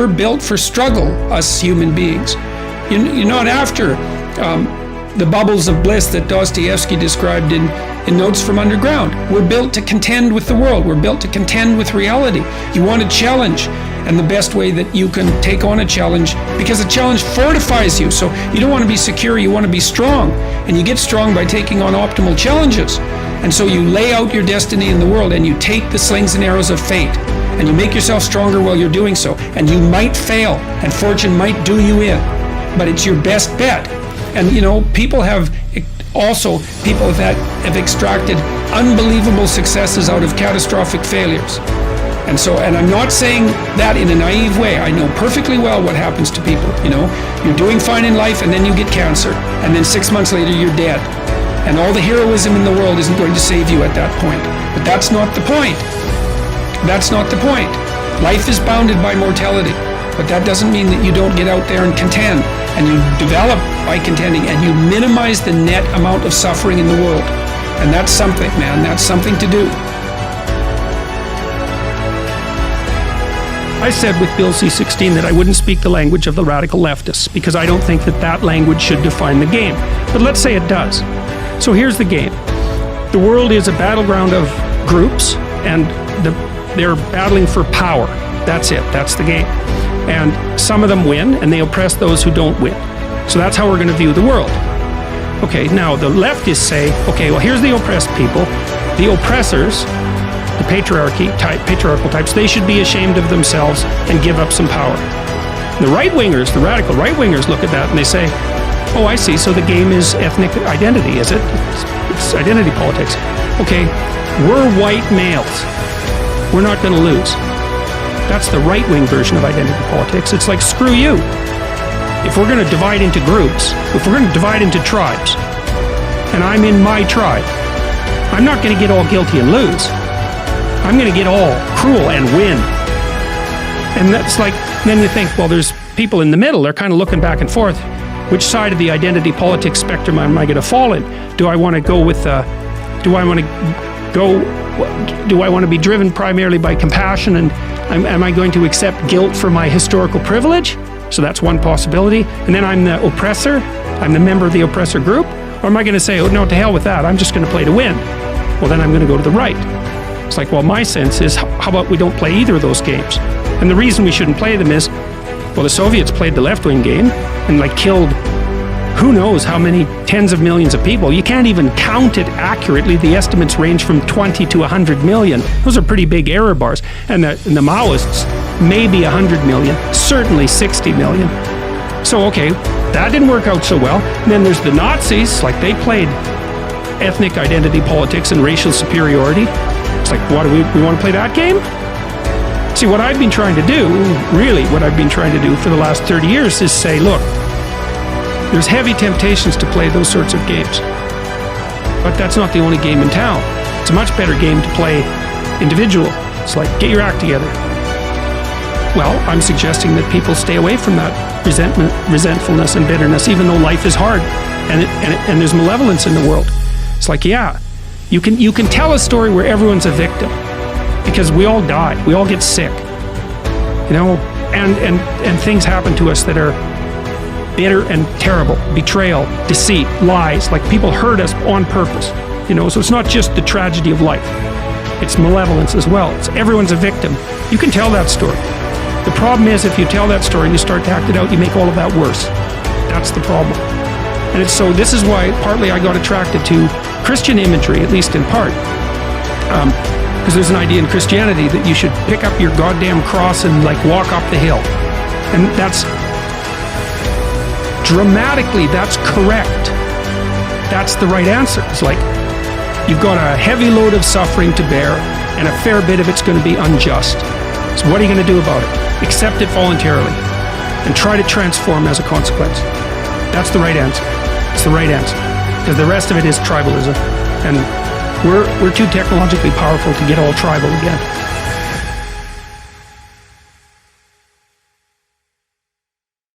we're built for struggle, us human beings. You're not after the bubbles of bliss that Dostoevsky described in Notes from Underground. We're built to contend with the world. We're built to contend with reality. You want a challenge, and the best way that you can take on a challenge, because a challenge fortifies you. So you don't want to be secure, you want to be strong. And you get strong by taking on optimal challenges. And so you lay out your destiny in the world, and you take the slings and arrows of fate, and you make yourself stronger while you're doing so. And you might fail, and fortune might do you in, but it's your best bet. And people that have extracted unbelievable successes out of catastrophic failures. And I'm not saying that in a naive way. I know perfectly well what happens to people. You're doing fine in life, and then you get cancer, and then 6 months later you're dead. And all the heroism in the world isn't going to save you at that point. But that's not the point. That's not the point. Life is bounded by mortality, but that doesn't mean that you don't get out there and contend, and you develop by contending, and you minimize the net amount of suffering in the world. And that's something, man. That's something to do. I said with Bill C-16 that I wouldn't speak the language of the radical leftists, because I don't think that language should define the game. But let's say it does. So here's the game. The world is a battleground of groups, and they're battling for power. That's it. That's the game. And some of them win, and they oppress those who don't win. So that's how we're going to view the world. Okay, now the leftists say, okay, well, here's the oppressed people. The oppressors, the patriarchal types, they should be ashamed of themselves and give up some power. The right-wingers, the radical right-wingers look at that and they say, oh, I see, so the game is ethnic identity, is it? It's identity politics. Okay, we're white males. We're not going to lose. That's the right-wing version of identity politics. It's like, screw you. If we're going to divide into groups, if we're going to divide into tribes, and I'm in my tribe, I'm not going to get all guilty and lose. I'm going to get all cruel and win. And that's like, then you think, well, there's people in the middle. They're kind of looking back and forth. Which side of the identity politics spectrum am I going to fall in? Do I want to go with, do I want to be driven primarily by compassion, and am I going to accept guilt for my historical privilege? So that's one possibility. And then I'm the oppressor, I'm the member of the oppressor group. Or am I going to say, oh no, to hell with that, I'm just going to play to win? Well, then I'm going to go to the right. It's like, well, my sense is, how about we don't play either of those games? And the reason we shouldn't play them is, well, the Soviets played the left-wing game and killed who knows how many tens of millions of people. You can't even count it accurately. The estimates range from 20 to 100 million. Those are pretty big error bars. And the Maoists, maybe 100 million, certainly 60 million. So, okay, that didn't work out so well. And then there's the Nazis, they played ethnic identity politics and racial superiority. It's like, what, do we want to play that game? See, what I've been trying to do, really what I've been trying to do for the last 30 years is say, look, there's heavy temptations to play those sorts of games. But that's not the only game in town. It's a much better game to play individual. It's like, get your act together. Well, I'm suggesting that people stay away from that resentfulness and bitterness, even though life is hard and there's malevolence in the world. It's like, yeah, you can tell a story where everyone's a victim, because we all die, we all get sick, and things happen to us that are bitter and terrible. Betrayal, deceit, lies, people hurt us on purpose, so it's not just the tragedy of life, it's malevolence as well. Everyone's a victim. You can tell that story. The problem is, if you tell that story and you start to act it out, you make all of that worse. That's the problem. And this is why partly I got attracted to Christian imagery, at least in part, because there's an idea in Christianity that you should pick up your goddamn cross and walk up the hill. And that's dramatically, that's correct. That's the right answer. It's like, you've got a heavy load of suffering to bear, and a fair bit of it's going to be unjust. So what are you going to do about it? Accept it voluntarily and try to transform as a consequence. That's the right answer. It's the right answer. Because the rest of it is tribalism. And we're too technologically powerful to get all tribal again.